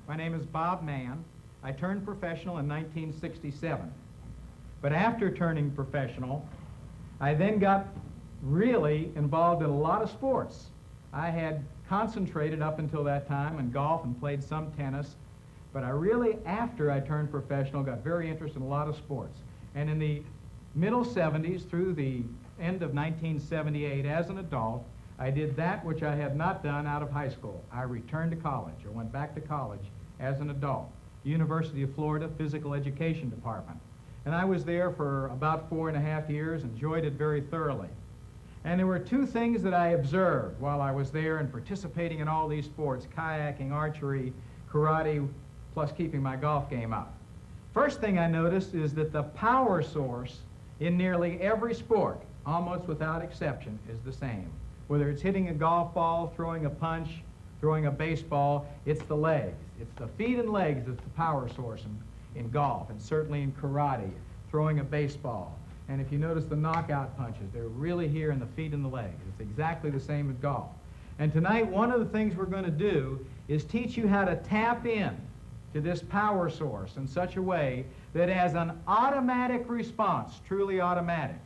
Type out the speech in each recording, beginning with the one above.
My name is Bob Mann. I turned professional in 1967. But after turning professional, I then got really involved in a lot of sports. I had concentrated up until that time in golf and played some tennis, but I really, after I turned professional, got very interested in a lot of sports. And in the middle 70s through the end of 1978, as an adult, I did that which I had not done out of high school. I returned to college, or went back to college as an adult, University of Florida Physical Education Department. And I was there for about 4.5 years, enjoyed it very thoroughly. And there were two things that I observed while I was there and participating in all these sports, kayaking, archery, karate, plus keeping my golf game up. First thing I noticed is that the power source in nearly every sport, almost without exception, is the same. Whether it's hitting a golf ball, throwing a punch, throwing a baseball, it's the legs. It's the feet and legs that's the power source in golf, and certainly in karate, throwing a baseball. And if you notice the knockout punches, they're really here in the feet and the legs. It's exactly the same with golf. And tonight, one of the things we're going to do is teach you how to tap in to this power source in such a way that as an automatic response, truly automatic,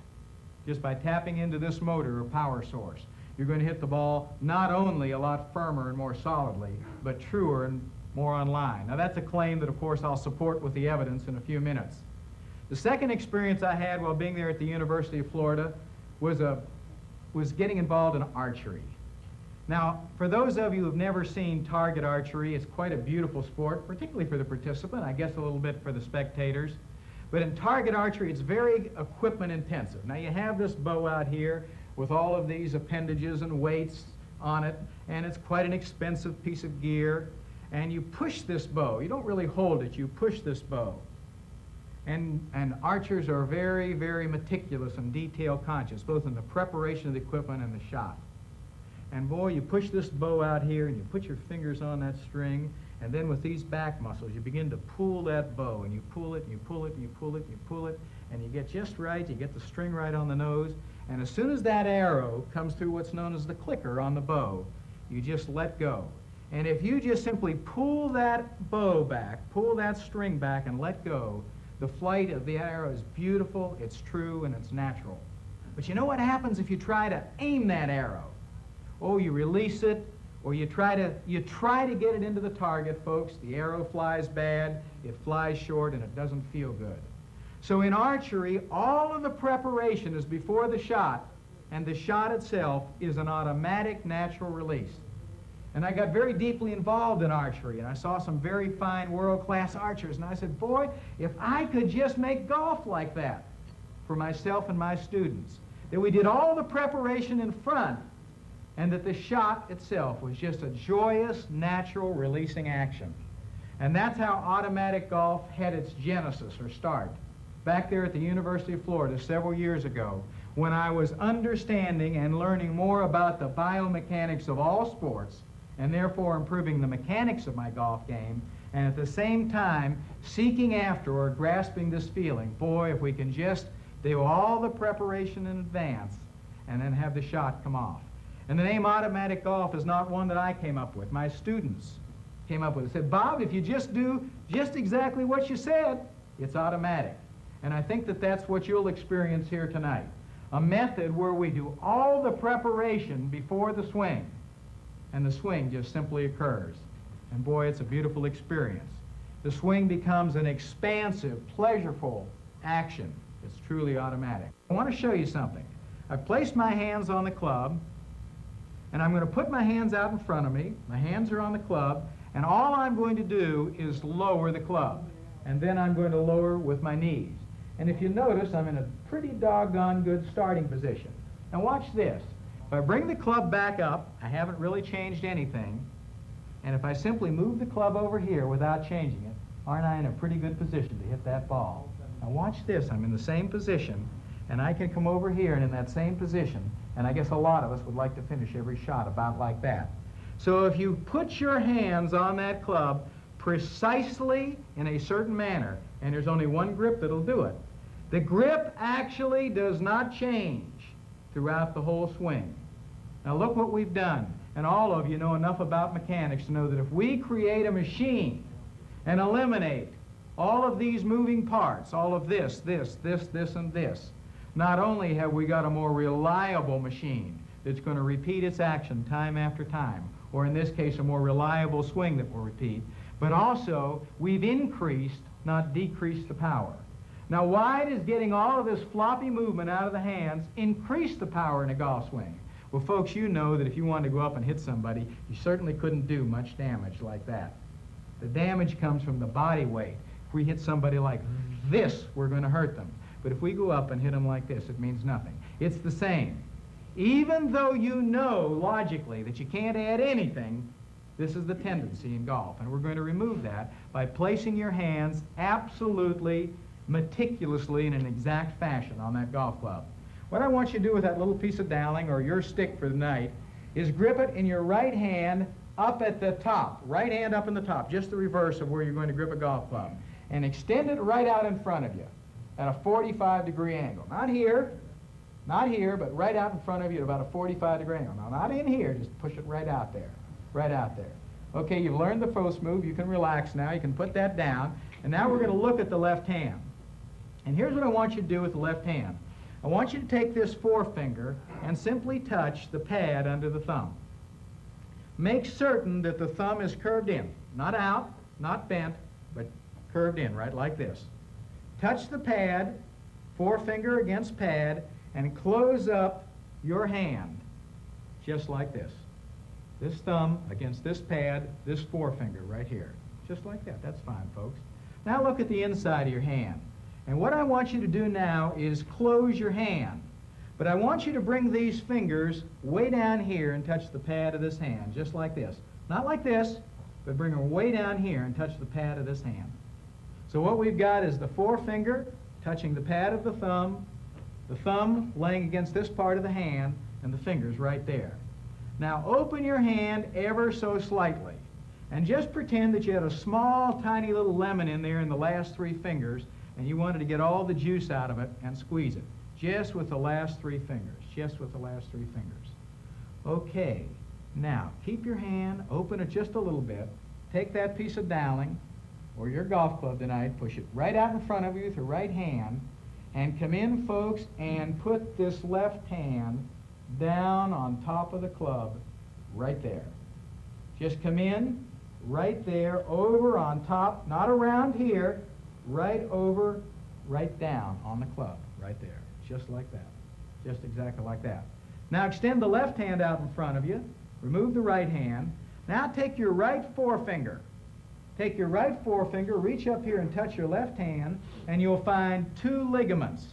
just by tapping into this motor or power source, you're going to hit the ball not only a lot firmer and more solidly, but truer and more on line. Now that's a claim that, of course, I'll support with the evidence in a few minutes. The second experience I had while being there at the University of Florida was getting involved in archery. Now, for those of you who've never seen target archery, it's quite a beautiful sport, particularly for the participant, I guess a little bit for the spectators. But in target archery, it's very equipment intensive. Now, you have this bow out here with all of these appendages and weights on it, and it's quite an expensive piece of gear. And you push this bow. You don't really hold it, you push this bow. And archers are very, very meticulous and detail conscious, both in the preparation of the equipment and the shot. And boy, you push this bow out here and you put your fingers on that string, and then with these back muscles you begin to pull that bow, and you pull it, and you pull it, and you pull it, and you pull it, and you get just right, you get the string right on the nose, and as soon as that arrow comes through what's known as the clicker on the bow, you just let go. And if you just simply pull that bow back, pull that string back and let go, the flight of the arrow is beautiful, it's true, and it's natural. But you know what happens if you try to aim that arrow? Oh, you release it, or you try to get it into the target, folks. The arrow flies bad, it flies short, and it doesn't feel good. So in archery, all of the preparation is before the shot, and the shot itself is an automatic natural release. And I got very deeply involved in archery, and I saw some very fine world-class archers, and I said, boy, if I could just make golf like that for myself and my students, that we did all the preparation in front, and that the shot itself was just a joyous, natural, releasing action. And that's how automatic golf had its genesis or start, back there at the University of Florida several years ago, when I was understanding and learning more about the biomechanics of all sports, and therefore improving the mechanics of my golf game, and at the same time seeking after or grasping this feeling, boy, if we can just do all the preparation in advance and then have the shot come off. And the name automatic golf is not one that I came up with. My students came up with it. Said, Bob, if you just do just exactly what you said, it's automatic. And I think that that's what you'll experience here tonight. A method where we do all the preparation before the swing, and the swing just simply occurs. And boy, it's a beautiful experience. The swing becomes an expansive, pleasureful action. It's truly automatic. I want to show you something. I've placed my hands on the club, and I'm going to put my hands out in front of me. My hands are on the club, and all I'm going to do is lower the club. And then I'm going to lower with my knees. And if you notice, I'm in a pretty doggone good starting position. Now watch this. If I bring the club back up, I haven't really changed anything. And if I simply move the club over here without changing it, aren't I in a pretty good position to hit that ball? Now watch this. I'm in the same position, and I can come over here and in that same position, and I guess a lot of us would like to finish every shot about like that. So if you put your hands on that club precisely in a certain manner, and there's only one grip that'll do it, the grip actually does not change throughout the whole swing. Now look what we've done. and all of you know enough about mechanics to know that if we create a machine and eliminate all of these moving parts, all of this, and this, not only have we got a more reliable machine that's going to repeat its action time after time, or in this case a more reliable swing that will repeat, but also we've increased, not decreased, the power. Now, why does getting all of this floppy movement out of the hands increase the power in a golf swing? Well, folks, you know that if you wanted to go up and hit somebody, you certainly couldn't do much damage like that. The damage comes from the body weight. If we hit somebody like this, we're going to hurt them. But if we go up and hit them like this, it means nothing. It's the same. Even though you know logically that you can't add anything, this is the tendency in golf. And we're going to remove that by placing your hands absolutely, meticulously, in an exact fashion on that golf club. What I want you to do with that little piece of doweling, or your stick for the night, is grip it in your right hand up at the top. Right hand up in the top, just the reverse of where you're going to grip a golf club. And extend it right out in front of you at a 45-degree angle. Not here, but right out in front of you at about a 45-degree angle. Now, not in here, just push it right out there, right out there. Okay, you've learned the first move. You can relax now. You can put that down. And now we're going to look at the left hand. And here's what I want you to do with the left hand. I want you to take this forefinger and simply touch the pad under the thumb. Make certain that the thumb is curved in, not out, not bent, but curved in, right, like this. Touch the pad, forefinger against pad, and close up your hand, just like this. This thumb against this pad, this forefinger right here. Just like that. That's fine, folks. Now look at the inside of your hand. And what I want you to do now is close your hand. But I want you to bring these fingers way down here and touch the pad of this hand, just like this. Not like this, but bring them way down here and touch the pad of this hand. So what we've got is the forefinger touching the pad of the thumb laying against this part of the hand, and the fingers right there. Now open your hand ever so slightly, and just pretend that you had a small, tiny little lemon in there in the last three fingers, and you wanted to get all the juice out of it and squeeze it. Just with the last three fingers. Just with the last three fingers. Okay. Now, keep your hand, open it just a little bit. Take that piece of doweling, or your golf club tonight, push it right out in front of you with your right hand, and come in, folks, and put this left hand down on top of the club right there. Just come in right there, over on top, not around here, right over, right down on the club, right there. Just like that. Just exactly like that. Now extend the left hand out in front of you. Remove the right hand. Now take your right forefinger. Take your right forefinger, reach up here and touch your left hand, and you'll find two ligaments.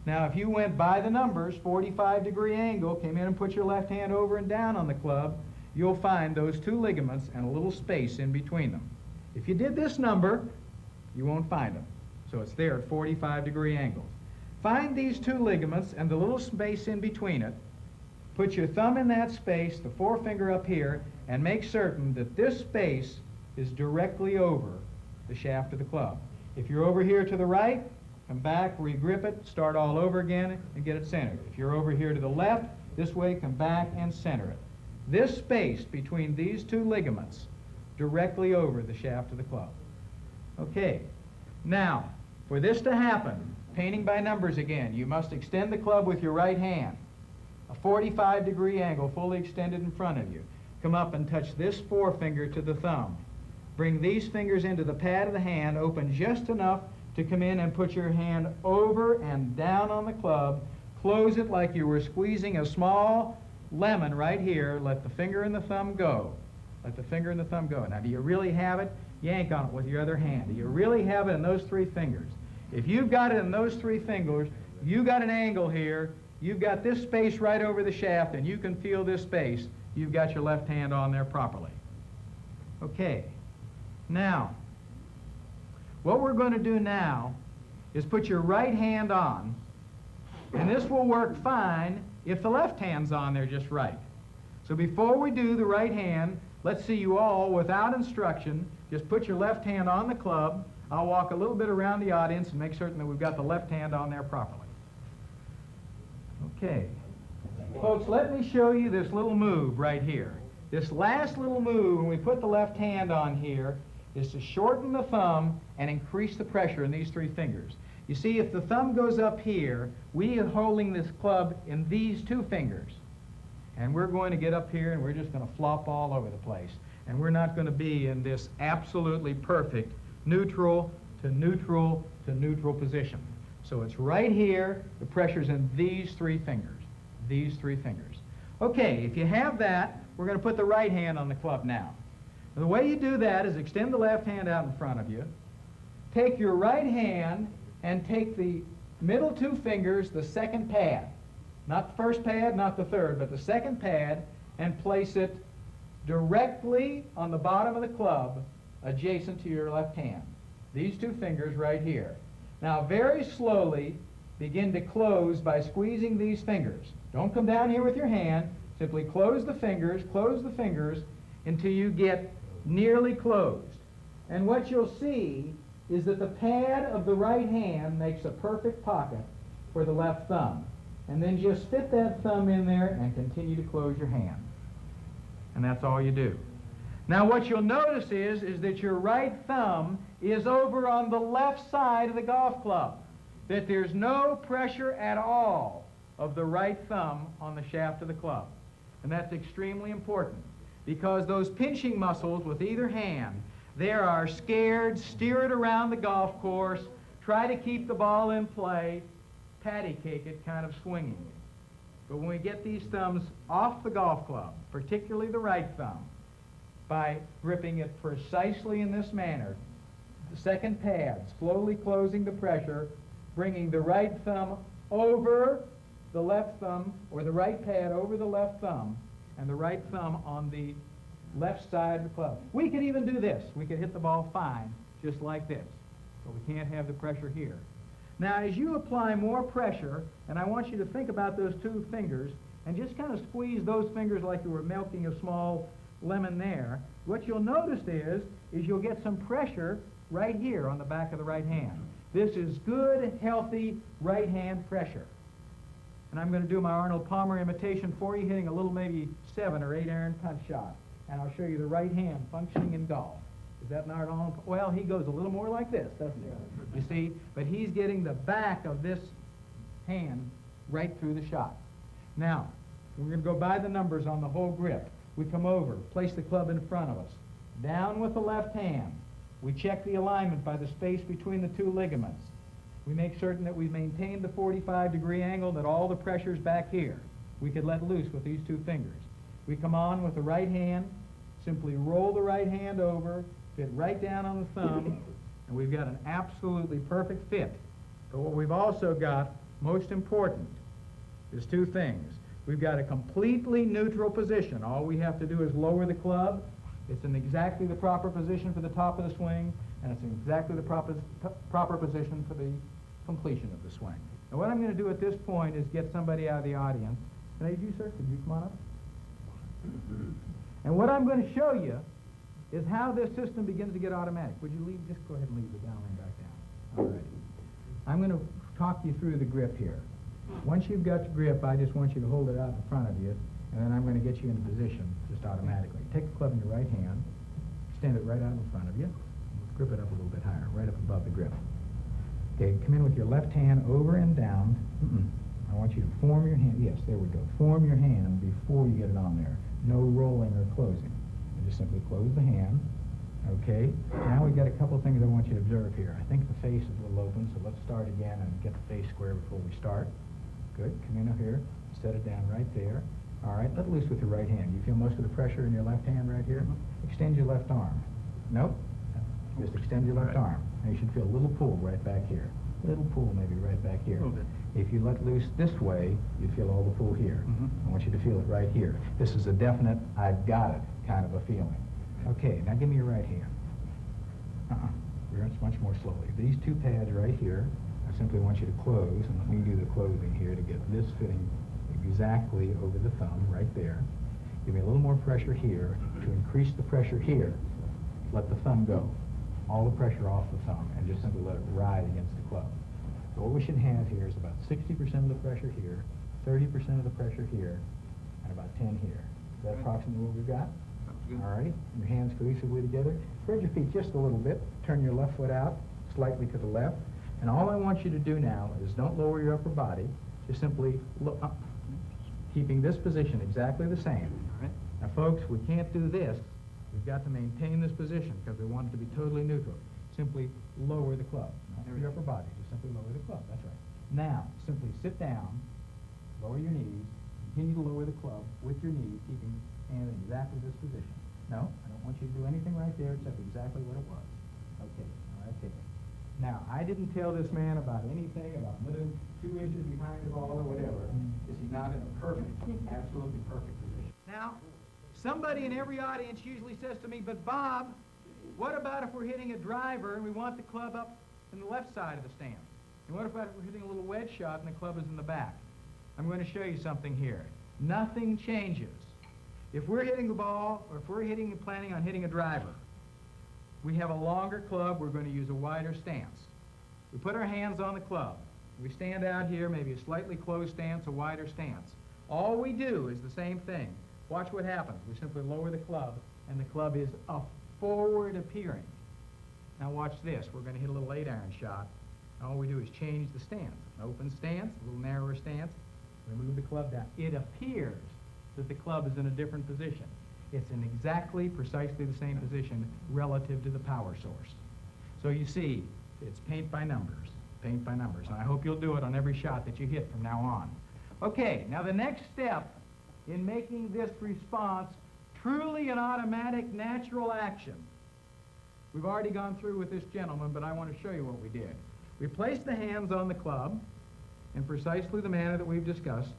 Now if you went by the numbers, 45-degree angle, came in and put your left hand over and down on the club, you'll find those two ligaments and a little space in between them. If you did this number, you won't find them. So it's there at 45-degree angles. Find these two ligaments and the little space in between it. Put your thumb in that space, the forefinger up here, and make certain that this space is directly over the shaft of the club. If you're over here to the right, come back, re-grip it, start all over again, and get it centered. If you're over here to the left, this way, come back and center it. This space between these two ligaments, directly over the shaft of the club. Okay, now, for this to happen, painting by numbers again, you must extend the club with your right hand. A 45-degree angle fully extended in front of you. Come up and touch this forefinger to the thumb. Bring these fingers into the pad of the hand, open just enough to come in and put your hand over and down on the club. Close it like you were squeezing a small lemon right here. Let the finger and the thumb go. Let the finger and the thumb go. Now, do you really have it? Yank on it with your other hand. Do you really have it in those three fingers? If you've got it in those three fingers, you've got an angle here. You've got this space right over the shaft, and you can feel this space. You've got your left hand on there properly. Okay. Now, what we're going to do now is put your right hand on, and this will work fine if the left hand's on there just right. So before we do the right hand, let's see you all, without instruction, just put your left hand on the club. I'll walk a little bit around the audience and make certain that we've got the left hand on there properly. Okay. Folks, let me show you this little move right here. This last little move, when we put the left hand on here, is to shorten the thumb and increase the pressure in these three fingers. You see, if the thumb goes up here, we are holding this club in these two fingers. And we're going to get up here and we're just going to flop all over the place. And we're not going to be in this absolutely perfect neutral to neutral to neutral position. So it's right here, the pressure's in these three fingers. These three fingers. Okay, if you have that, we're going to put the right hand on the club now. The way you do that is extend the left hand out in front of you, take your right hand and take the middle two fingers, the second pad, not the first pad, not the third, but the second pad, and place it directly on the bottom of the club adjacent to your left hand. These two fingers right here. Now very slowly begin to close by squeezing these fingers. Don't come down here with your hand. Simply close the fingers until you get nearly closed. And what you'll see is that the pad of the right hand makes a perfect pocket for the left thumb. And then just fit that thumb in there and continue to close your hand. And that's all you do. Now what you'll notice is that your right thumb is over on the left side of the golf club. That there's no pressure at all of the right thumb on the shaft of the club. And that's extremely important because those pinching muscles with either hand, they are scared, steer it around the golf course, try to keep the ball in play, patty cake it kind of swinging. But when we get these thumbs off the golf club, particularly the right thumb, by gripping it precisely in this manner, the second pad, slowly closing the pressure, bringing the right thumb over the left thumb, or the right pad over the left thumb, and the right thumb on the left side of the club. We could even do this. We could hit the ball fine, just like this. But we can't have the pressure here. Now, as you apply more pressure, and I want you to think about those two fingers, and just kind of squeeze those fingers like you were milking a small lemon there, what you'll notice is you'll get some pressure right here on the back of the right hand. This is good, healthy right hand pressure. And I'm going to do my Arnold Palmer imitation for you, hitting a little maybe 7 or 8 iron punch shot. And I'll show you the right hand functioning in golf. Is that not Arnold? Well, he goes a little more like this, doesn't he? You see? But he's getting the back of this hand right through the shot. Now, we're going to go by the numbers on the whole grip. We come over, place the club in front of us. Down with the left hand. We check the alignment by the space between the two ligaments. We make certain that we've maintained the 45-degree angle, that all the pressure's back here. We could let loose with these two fingers. We come on with the right hand, simply roll the right hand over, fit right down on the thumb, and we've got an absolutely perfect fit. But what we've also got, most important, is two things. We've got a completely neutral position. All we have to do is lower the club. It's in exactly the proper position for the top of the swing, and it's in exactly the proper position for the completion of the swing. Now what I'm going to do at this point is get somebody out of the audience. Can I have you, sir? Could you come on up? And what I'm going to show you is how this system begins to get automatic. Would you leave? Just go ahead and leave the downlink back down. All right. I'm going to talk you through the grip here. Once you've got the grip, I just want you to hold it out in front of you, and then I'm going to get you in position just automatically. Take the club in your right hand, extend it right out in front of you, grip it up a little bit higher, right up above the grip. Okay, come in with your left hand over and down. I want you to form your hand. Yes, there we go. Form your hand before you get it on there. No rolling or closing. And just simply close the hand. Okay, now we've got a couple of things I want you to observe here. I think the face is a little open, so let's start again and get the face square before we start. Good, come in up here, set it down right there. All right, let loose with your right hand. You feel most of the pressure in your left hand right here? Extend your left arm. Nope, just extend your left arm. Now you should feel a little pull right back here. A little pull maybe right back here. A little bit. If you let loose this way, you feel all the pull here. I want you to feel it right here. This is a definite, I've got it kind of a feeling. Okay, now give me your right hand. We're much more slowly. These two pads right here, I simply want you to close, and let me do the closing here to get this fitting exactly over the thumb right there. Give me a little more pressure here. To increase the pressure here, let the thumb go. All the pressure off the thumb, and just simply let it ride against the club. So what we should have here is about 60% of the pressure here, 30% of the pressure here, and about 10 here. Is that Right. approximately what we've got? Sounds good. All right. Your hands cohesively together. Spread your feet just a little bit. Turn your left foot out slightly to the left. And all I want you to do now is don't lower your upper body. Just simply look up, keeping this position exactly the same. All right. Now, folks, we can't do this. We've got to maintain this position because we want it to be totally neutral. Simply lower the club. Not your upper body. Just simply lower the club. That's right. Now, simply sit down, lower your knees, continue to lower the club with your knees, keeping hand in exactly this position. No, I don't want you to do anything right there except exactly what it was. Okay, all right, take it. Now, I didn't tell this man about anything about moving 2 inches behind the ball or whatever. Is he not in a perfect, absolutely perfect position? Now, somebody in every audience usually says to me, but Bob, what about if we're hitting a driver and we want the club up in the left side of the stand? And what about if we're hitting a little wedge shot and the club is in the back? I'm going to show you something here. Nothing changes. If we're hitting the ball, or if we're planning on hitting a driver, we have a longer club, we're going to use a wider stance. We put our hands on the club. We stand out here, maybe a slightly closed stance, a wider stance. All we do is the same thing. Watch what happens. We simply lower the club, and the club is a forward appearing. Now watch this. We're going to hit a little 8-iron shot. All we do is change the stance. An open stance, a little narrower stance. We move the club down. It appears that the club is in a different position. It's in exactly, precisely the same position relative to the power source. So you see, it's paint by numbers, paint by numbers. And I hope you'll do it on every shot that you hit from now on. Okay, now the next step in making this response truly an automatic natural action. We've already gone through with this gentleman, but I want to show you what we did. We placed the hands on the club in precisely the manner that we've discussed.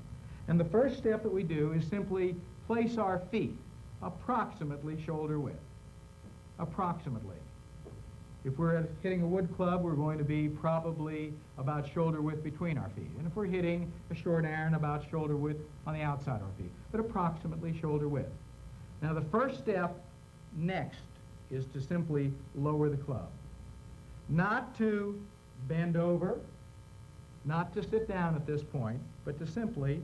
And the first step that we do is simply place our feet approximately shoulder width. Approximately. If we're hitting a wood club, we're going to be probably about shoulder width between our feet. And if we're hitting a short iron, about shoulder width on the outside of our feet, but approximately shoulder width. Now the first step next is to simply lower the club. Not to bend over, not to sit down at this point, but to simply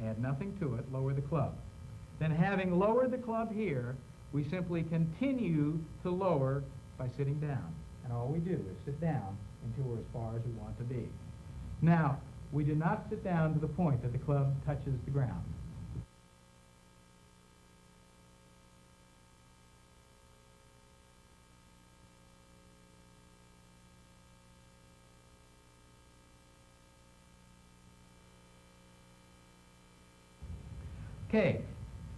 add nothing to it, lower the club. Then having lowered the club here, we simply continue to lower by sitting down. And all we do is sit down until we're as far as we want to be. Now, we do not sit down to the point that the club touches the ground. Okay,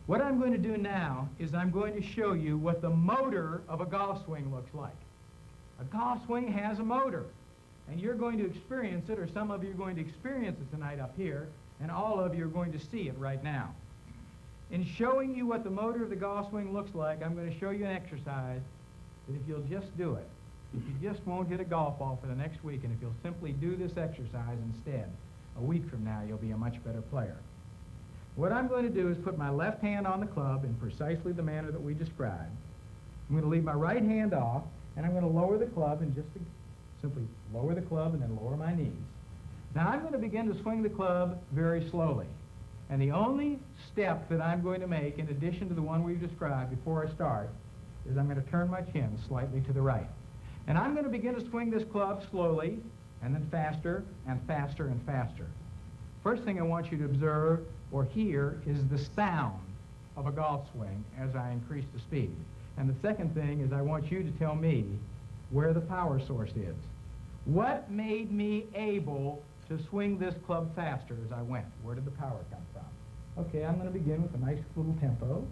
what I'm going to do now is I'm going to show you what the motor of a golf swing looks like. A golf swing has a motor, and you're going to experience it, or some of you are going to experience it tonight up here, and all of you are going to see it right now. In showing you what the motor of the golf swing looks like, I'm going to show you an exercise that if you'll just do it, if you just won't hit a golf ball for the next week, and if you'll simply do this exercise instead, a week from now you'll be a much better player. What I'm going to do is put my left hand on the club in precisely the manner that we described. I'm going to leave my right hand off, and I'm going to lower the club and just simply lower the club and then lower my knees. Now I'm going to begin to swing the club very slowly. And the only step that I'm going to make, in addition to the one we've described before I start, is I'm going to turn my chin slightly to the right. And I'm going to begin to swing this club slowly, and then faster, and faster, and faster. First thing I want you to observe or hear is the sound of a golf swing as I increase the speed. And the second thing is I want you to tell me where the power source is. What made me able to swing this club faster as I went? Where did the power come from? Okay, I'm going to begin with a nice little tempo.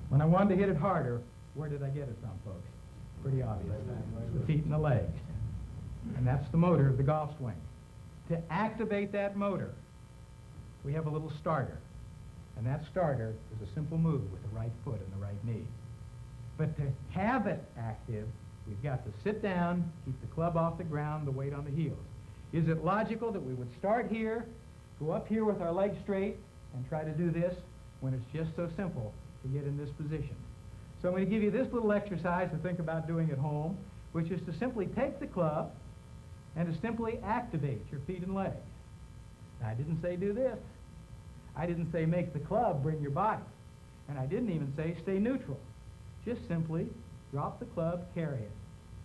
When I wanted to hit it harder, where did I get it from, folks? Pretty obvious. The feet and the legs. And that's the motor of the golf swing. To activate that motor, we have a little starter. And that starter is a simple move with the right foot and the right knee. But to have it active, We've got to sit down, keep the club off the ground, the weight on the heels. Is it logical that we would start here, go up here with our legs straight, and try to do this when it's just so simple to get in this position? So I'm going to give you this little exercise to think about doing at home, which is to simply take the club and to simply activate your feet and legs. Now, I didn't say do this. I didn't say make the club bring your body. And I didn't even say stay neutral. Just simply drop the club, carry it,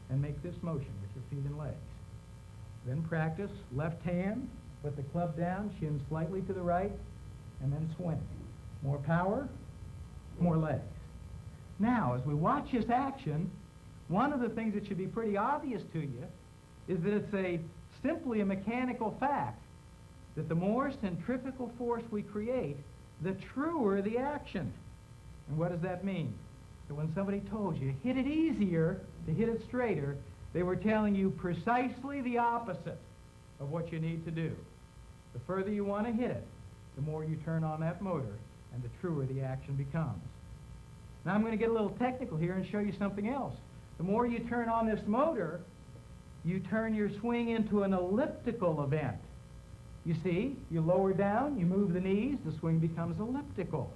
and make this motion with your feet and legs. Then practice left hand, put the club down, shin slightly to the right, and then swing. More power, more legs. Now, as we watch this action, one of the things that should be pretty obvious to you is that it's simply a mechanical fact that the more centrifugal force we create, the truer the action. And what does that mean? That when somebody told you, hit it easier to hit it straighter, they were telling you precisely the opposite of what you need to do. The further you want to hit it, the more you turn on that motor, and the truer the action becomes. Now I'm going to get a little technical here and show you something else. The more you turn on this motor, you turn your swing into an elliptical event. You see, you lower down, you move the knees, the swing becomes elliptical.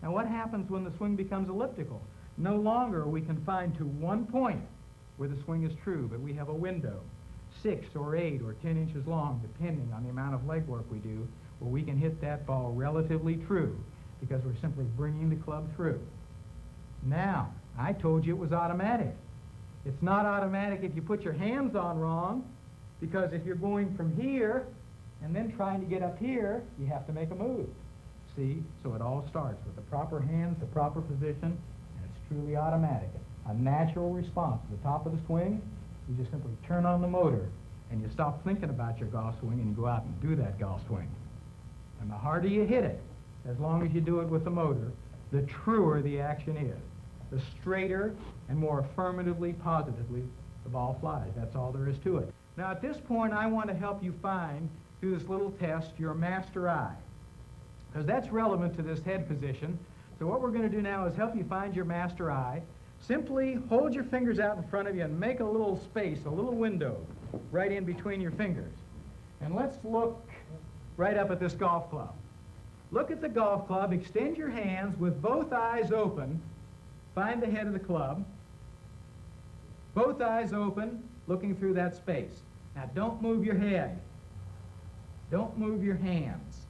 Now what happens when the swing becomes elliptical? No longer are we confined to one point where the swing is true, but we have a window, 6 or 8 or 10 inches long, depending on the amount of leg work we do, where we can hit that ball relatively true because we're simply bringing the club through. Now, I told you it was automatic. It's not automatic if you put your hands on wrong, because if you're going from here and then trying to get up here, you have to make a move. See? So it all starts with the proper hands, the proper position, and it's truly automatic. A natural response to the top of the swing, you just simply turn on the motor and you stop thinking about your golf swing and you go out and do that golf swing. And the harder you hit it, as long as you do it with the motor, the truer the action is. The straighter and more affirmatively, positively the ball flies. That's all there is to it. Now at this point I want to help you find, through this little test, your master eye, because that's relevant to this head position. So what we're going to do now is help you find your master eye. Simply hold your fingers out in front of you and make a little space, a little window right in between your fingers. And let's look right up at this golf club. Look at the golf club, extend your hands with both eyes open, find the head of the club, both eyes open, looking through that space. Now don't move your head, don't move your hands,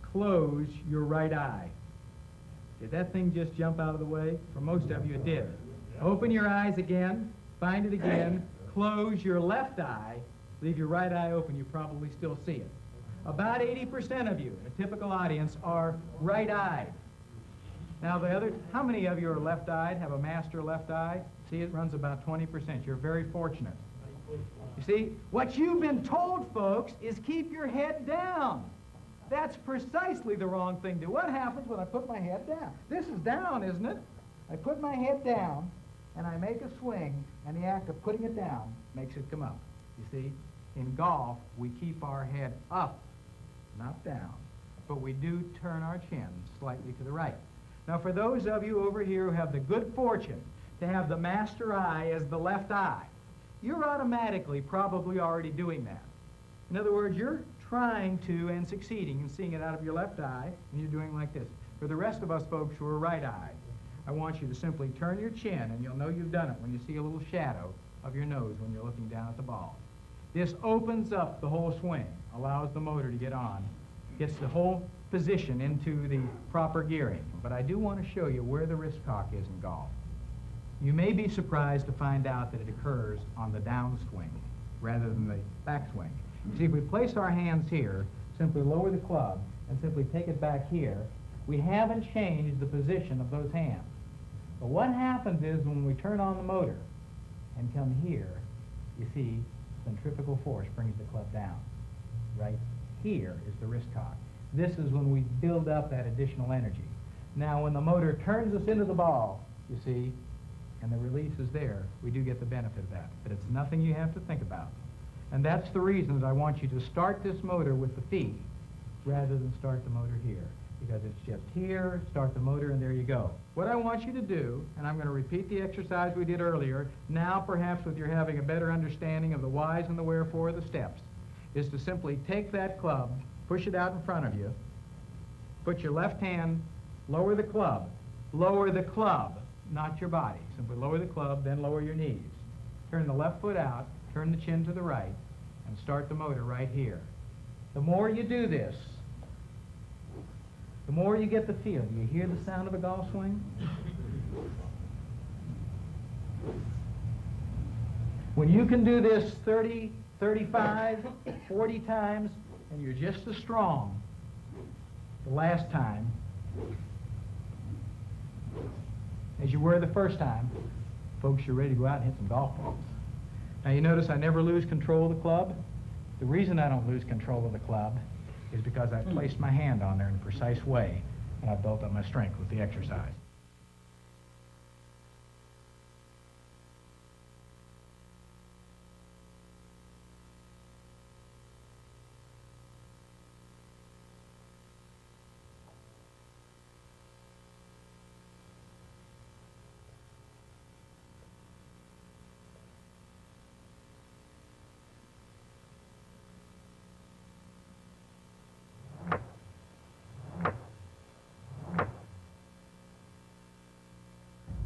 close your right eye. Did that thing just jump out of the way? For most of you it did. Open your eyes again, find it again, close your left eye, leave your right eye open, you probably still see it. About 80% of you in a typical audience are right-eyed. Now how many of you are left-eyed, have a master left eye? See, it runs about 20%. You're very fortunate. You see, what you've been told, folks, is keep your head down. That's precisely the wrong thing to do. What happens when I put my head down? This is down, isn't it? I put my head down, and I make a swing, and the act of putting it down makes it come up. You see, in golf, we keep our head up, not down, but we do turn our chin slightly to the right. Now, for those of you over here who have the good fortune to have the master eye as the left eye, you're automatically probably already doing that. In other words, you're trying to and succeeding in seeing it out of your left eye, and you're doing like this. For the rest of us folks who are right-eyed, I want you to simply turn your chin, and you'll know you've done it when you see a little shadow of your nose when you're looking down at the ball. This opens up the whole swing, allows the motor to get on, gets the whole position into the proper gearing. But I do want to show you where the wrist cock is in golf. You may be surprised to find out that it occurs on the downswing rather than the backswing. See, if we place our hands here, simply lower the club, and simply take it back here, we haven't changed the position of those hands. But what happens is when we turn on the motor and come here, you see, centrifugal force brings the club down. Right here is the wrist cock. This is when we build up that additional energy. Now, when the motor turns us into the ball, you see, and the release is there, we do get the benefit of that. But it's nothing you have to think about. And that's the reason that I want you to start this motor with the feet rather than start the motor here. because it's just here, start the motor, and there you go. What I want you to do, and I'm going to repeat the exercise we did earlier, now perhaps with your having a better understanding of the whys and the wherefore of the steps, is to simply take that club, push it out in front of you, put your left hand, lower the club, not your body. Simply lower the club, then lower your knees. Turn the left foot out, turn the chin to the right, and start the motor right here. The more you do this, the more you get the feel. Do you hear the sound of a golf swing? When you can do this 30, 35, 40 times, and you're just as strong the last time as you were the first time, folks, you're ready to go out and hit some golf balls. Now you notice I never lose control of the club. The reason I don't lose control of the club is because I've placed my hand on there in a precise way, and I've built up my strength with the exercise.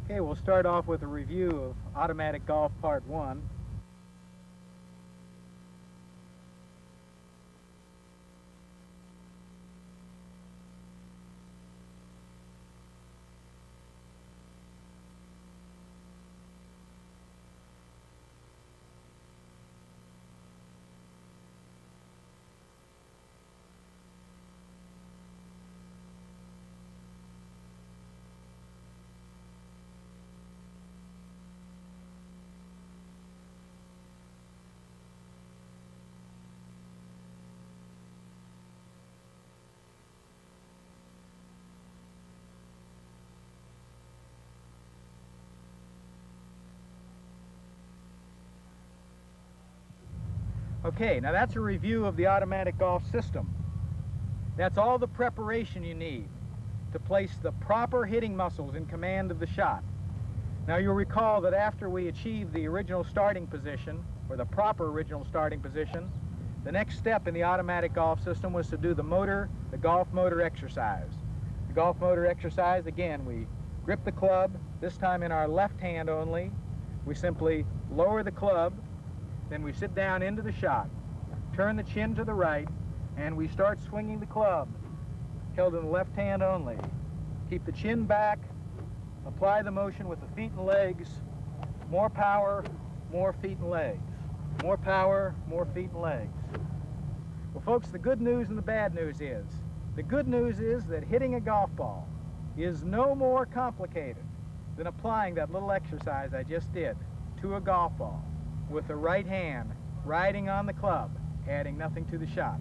Okay, we'll start off with a review of Automatic Golf Part 1. Okay, now that's a review of the automatic golf system. That's all the preparation you need to place the proper hitting muscles in command of the shot. Now you'll recall that after we achieved the original starting position, or the proper original starting position, the next step in the automatic golf system was to do the golf motor exercise. The golf motor exercise, again, we grip the club, this time in our left hand only. We simply lower the club, then we sit down into the shot, turn the chin to the right, and we start swinging the club, held in the left hand only. Keep the chin back, apply the motion with the feet and legs, more power, more feet and legs. More power, more feet and legs. Well, folks, the good news and the bad news is, the good news is that hitting a golf ball is no more complicated than applying that little exercise I just did to a golf ball, with the right hand riding on the club, adding nothing to the shot.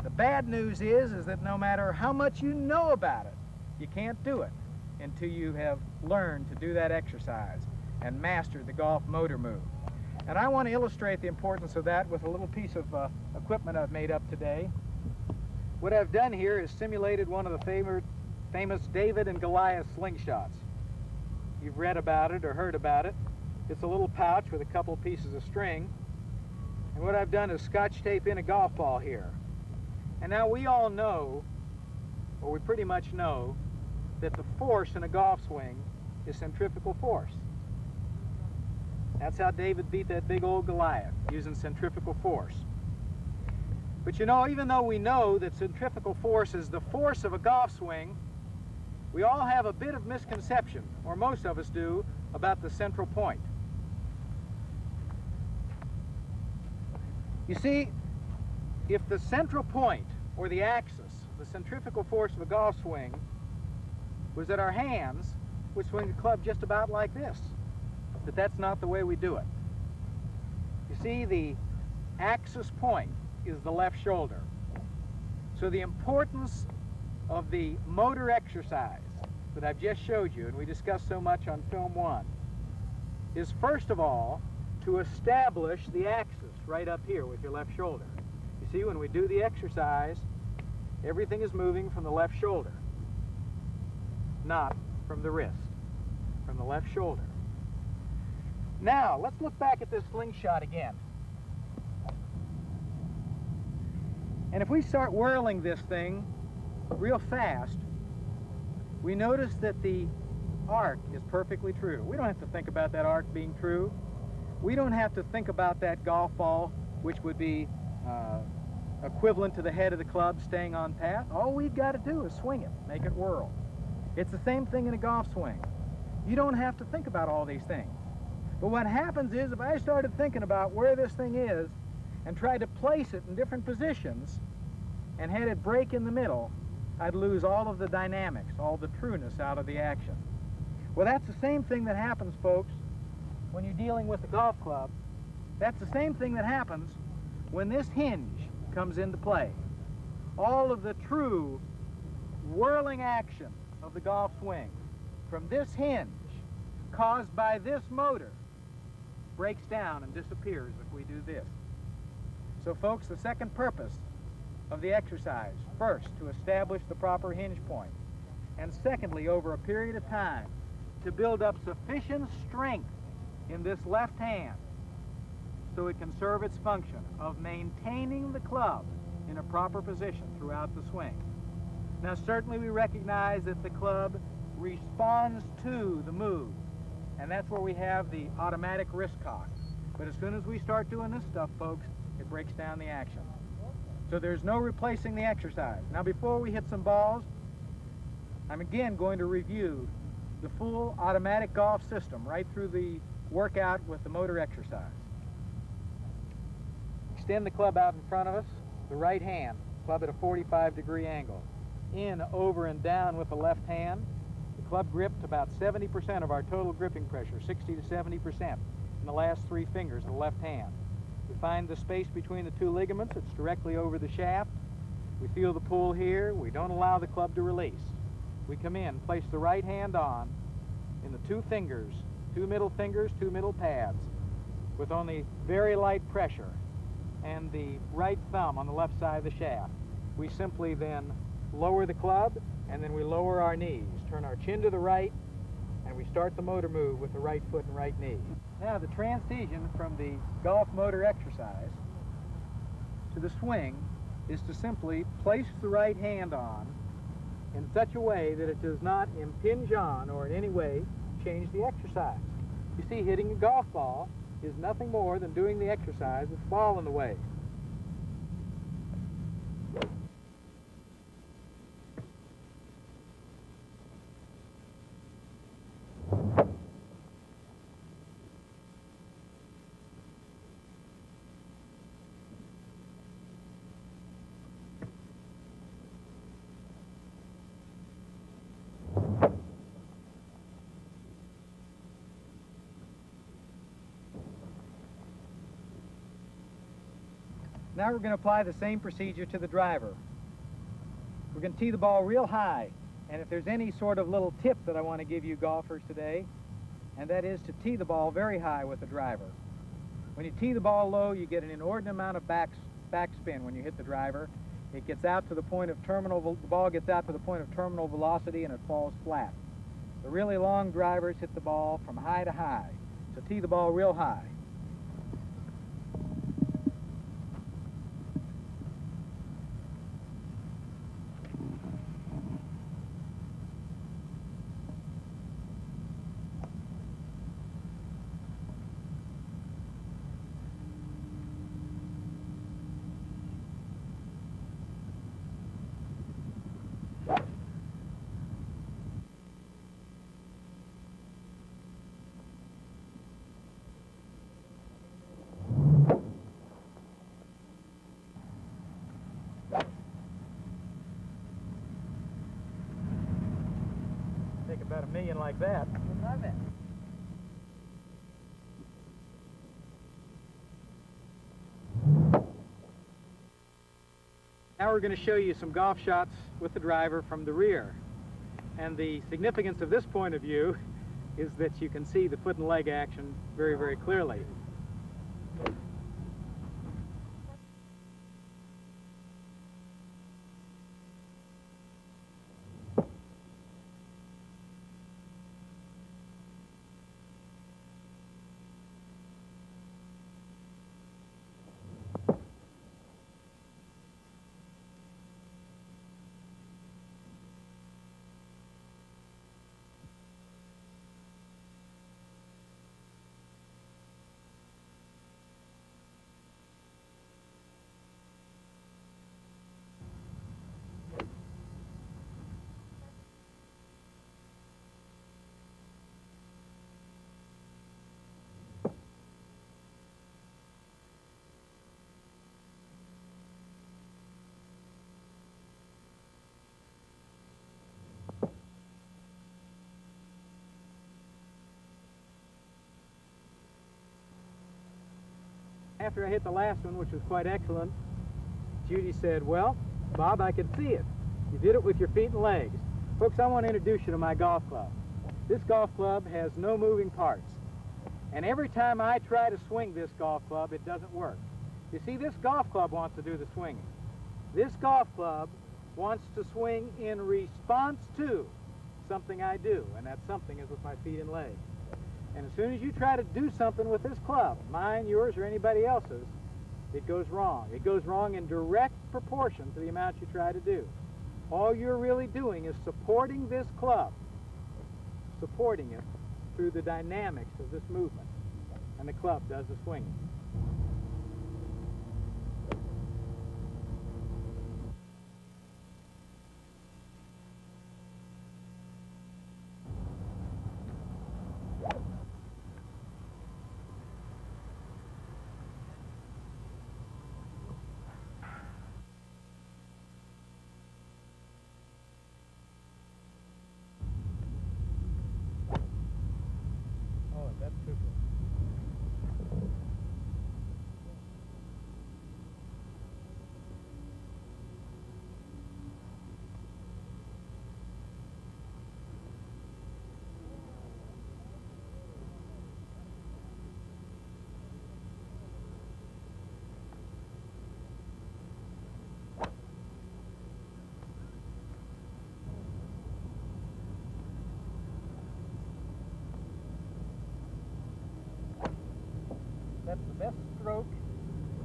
The bad news is that no matter how much you know about it, you can't do it until you have learned to do that exercise and mastered the golf motor move. And I want to illustrate the importance of that with a little piece of equipment I've made up today. What I've done here is simulated one of the famous David and Goliath slingshots. You've read about it or heard about it. It's a little pouch with a couple pieces of string. And what I've done is scotch tape in a golf ball here. And now we all know, or we pretty much know, that the force in a golf swing is centrifugal force. That's how David beat that big old Goliath, using centrifugal force. But you know, even though we know that centrifugal force is the force of a golf swing, we all have a bit of misconception, or most of us do, about the central point. You see, if the central point, or the axis, the centrifugal force of a golf swing, was at our hands, we'd swing the club just about like this. But that's not the way we do it. You see, the axis point is the left shoulder. So the importance of the motor exercise that I've just showed you, and we discussed so much on film 1, is first of all to establish the axis right up here with your left shoulder. You see, when we do the exercise, Everything is moving from the left shoulder, not from the wrist, from the left shoulder. Now, let's look back at this slingshot again. And if we start whirling this thing real fast, we notice that the arc is perfectly true. We don't have to think about that arc being true. We don't have to think about that golf ball, which would be equivalent to the head of the club staying on path. All we've got to do is swing it, make it whirl. It's the same thing in a golf swing. You don't have to think about all these things. But what happens is, if I started thinking about where this thing is and tried to place it in different positions and had it break in the middle, I'd lose all of the dynamics, all the trueness out of the action. Well, that's the same thing that happens, folks, when you're dealing with a golf club. That's the same thing that happens when this hinge comes into play. All of the true whirling action of the golf swing from this hinge, caused by this motor, breaks down and disappears if we do this. So folks, the second purpose of the exercise, first, to establish the proper hinge point, and secondly, over a period of time, to build up sufficient strength in this left hand so it can serve its function of maintaining the club in a proper position throughout the swing. Now, certainly we recognize that the club responds to the move, and that's where we have the automatic wrist cock. But as soon as we start doing this stuff, folks, it breaks down the action. So there's no replacing the exercise. Now, before we hit some balls, I'm again going to review the full automatic golf system right through the workout with the motor exercise. Extend the club out in front of us, the right hand, club at a 45-degree angle. In, over, and down with the left hand. The club gripped about 70% of our total gripping pressure, 60 to 70%, in the last three fingers of the left hand. We find the space between the two ligaments. It's directly over the shaft. We feel the pull here. We don't allow the club to release. We come in, place the right hand on in the two fingers, two middle fingers, two middle pads, with only very light pressure, and the right thumb on the left side of the shaft. We simply then lower the club, and then we lower our knees, turn our chin to the right, and we start the motor move with the right foot and right knee. Now, the transition from the golf motor exercise to the swing is to simply place the right hand on in such a way that it does not impinge on or in any way change the exercise. You see, hitting a golf ball is nothing more than doing the exercise with the ball in the way. Now we're going to apply the same procedure to the driver. We're going to tee the ball real high, and if there's any sort of little tip that I want to give you golfers today, and that is to tee the ball very high with the driver. When you tee the ball low, you get an inordinate amount of backspin when you hit the driver. It gets out to the point of the ball gets out to the point of terminal velocity and it falls flat. The really long drivers hit the ball from high to high, so tee the ball real high. About $1 million like that. I love it. Now we're going to show you some golf shots with the driver from the rear. And the significance of this point of view is that you can see the foot and leg action very, very clearly. After I hit the last one, which was quite excellent, Judy said, "Well, Bob, I could see it. You did it with your feet and legs." Folks, I want to introduce you to my golf club. This golf club has no moving parts. And every time I try to swing this golf club, it doesn't work. You see, this golf club wants to do the swinging. This golf club wants to swing in response to something I do, and that something is with my feet and legs. And as soon as you try to do something with this club, mine, yours, or anybody else's, it goes wrong. It goes wrong in direct proportion to the amount you try to do. All you're really doing is supporting this club, supporting it through the dynamics of this movement, and the club does the swinging. Oh, that's super. That's the best stroke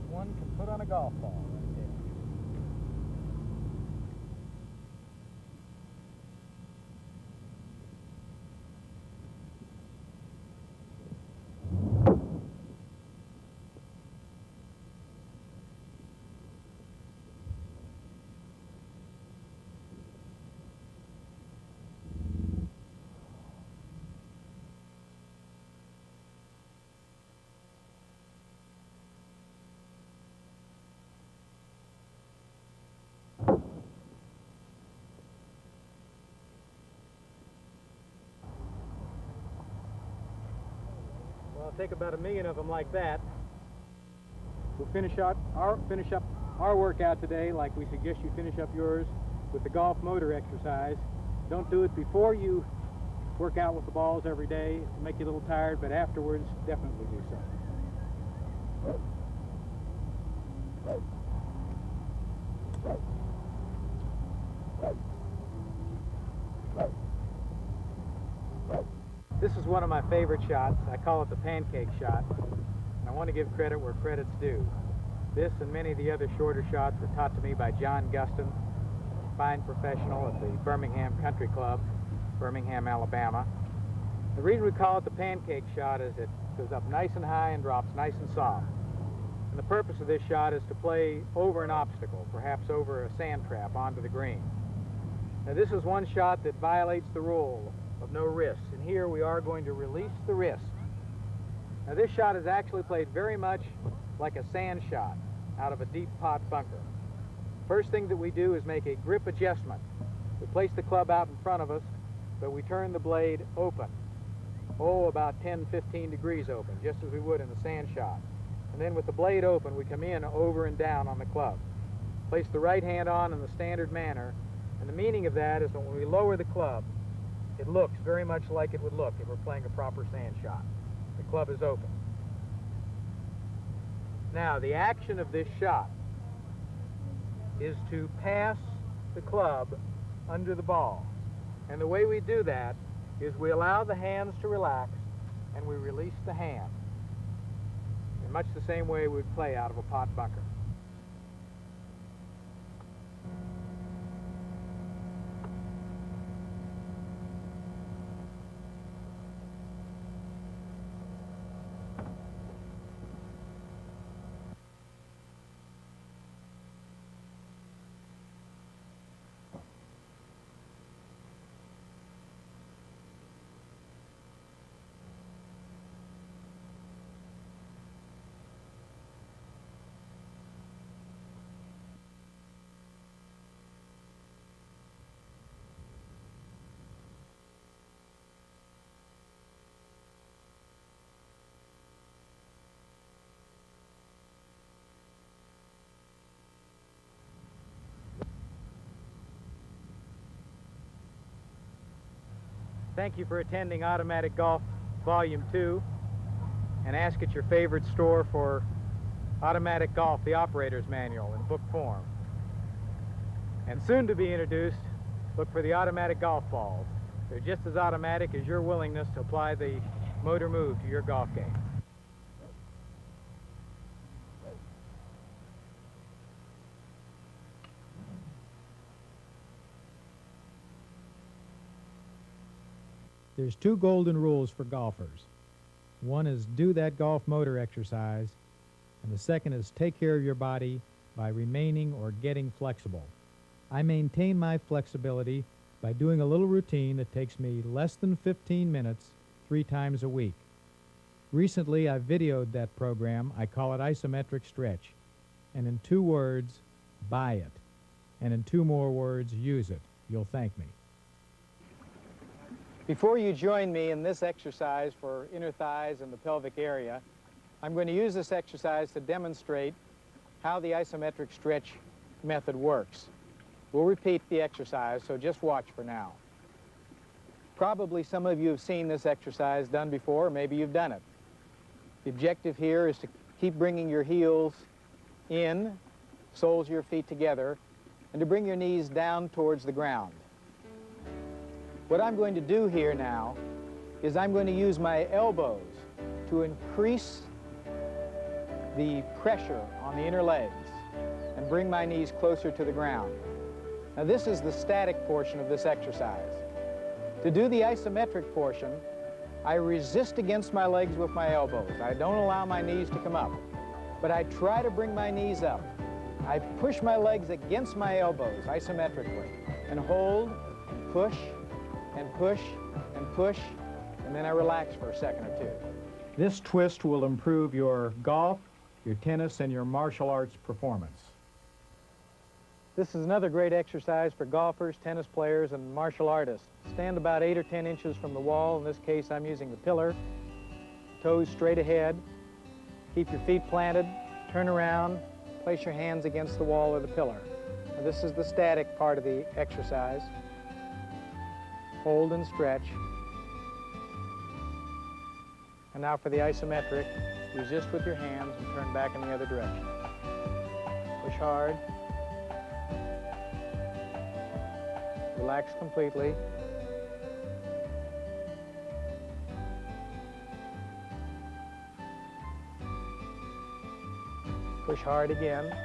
one can put on a golf ball right there. Well, I'll take about 1 million of them like that. We'll finish up our workout today, like we suggest you finish up yours, with the golf motor exercise. Don't do it before you work out with the balls every day. It'll make you a little tired, but afterwards, definitely do so. This is one of my favorite shots. I call it the pancake shot. And I want to give credit where credit's due. This and many of the other shorter shots were taught to me by John Guston, a fine professional at the Birmingham Country Club, Birmingham, Alabama. The reason we call it the pancake shot is it goes up nice and high and drops nice and soft. And the purpose of this shot is to play over an obstacle, perhaps over a sand trap onto the green. Now this is one shot that violates the rule of no wrists, and here we are going to release the wrist. Now this shot is actually played very much like a sand shot out of a deep pot bunker. First thing that we do is make a grip adjustment. We place the club out in front of us, but we turn the blade open. About 10-15 degrees open, just as we would in a sand shot. And then with the blade open, we come in over and down on the club. Place the right hand on in the standard manner, and the meaning of that is that when we lower the club, it looks very much like it would look if we're playing a proper sand shot. The club is open. Now, the action of this shot is to pass the club under the ball. And the way we do that is we allow the hands to relax and we release the hand in much the same way we'd play out of a pot bunker. Thank you for attending Automatic Golf Volume 2, and ask at your favorite store for Automatic Golf, the Operator's Manual in book form. And soon to be introduced, look for the automatic golf balls. They're just as automatic as your willingness to apply the motor move to your golf game. There's two golden rules for golfers. One is do that golf motor exercise, and the second is take care of your body by remaining or getting flexible. I maintain my flexibility by doing a little routine that takes me less than 15 minutes 3 times a week. Recently, I videoed that program. I call it isometric stretch. And in 2 words, buy it. And in 2 more words, use it. You'll thank me. Before you join me in this exercise for inner thighs and the pelvic area, I'm going to use this exercise to demonstrate how the isometric stretch method works. We'll repeat the exercise, so just watch for now. Probably some of you have seen this exercise done before, or maybe you've done it. The objective here is to keep bringing your heels in, soles of your feet together, and to bring your knees down towards the ground. What I'm going to do here now is I'm going to use my elbows to increase the pressure on the inner legs and bring my knees closer to the ground. Now this is the static portion of this exercise. To do the isometric portion, I resist against my legs with my elbows. I don't allow my knees to come up, but I try to bring my knees up. I push my legs against my elbows isometrically and hold and push and push and push, and then I relax for a second or 2. This twist will improve your golf, your tennis, and your martial arts performance. This is another great exercise for golfers, tennis players, and martial artists. Stand about 8 or 10 inches from the wall. In this case, I'm using the pillar. Toes straight ahead. Keep your feet planted. Turn around. Place your hands against the wall or the pillar. Now, this is the static part of the exercise. Hold and stretch. And now for the isometric. Resist with your hands and turn back in the other direction. Push hard. Relax completely. Push hard again.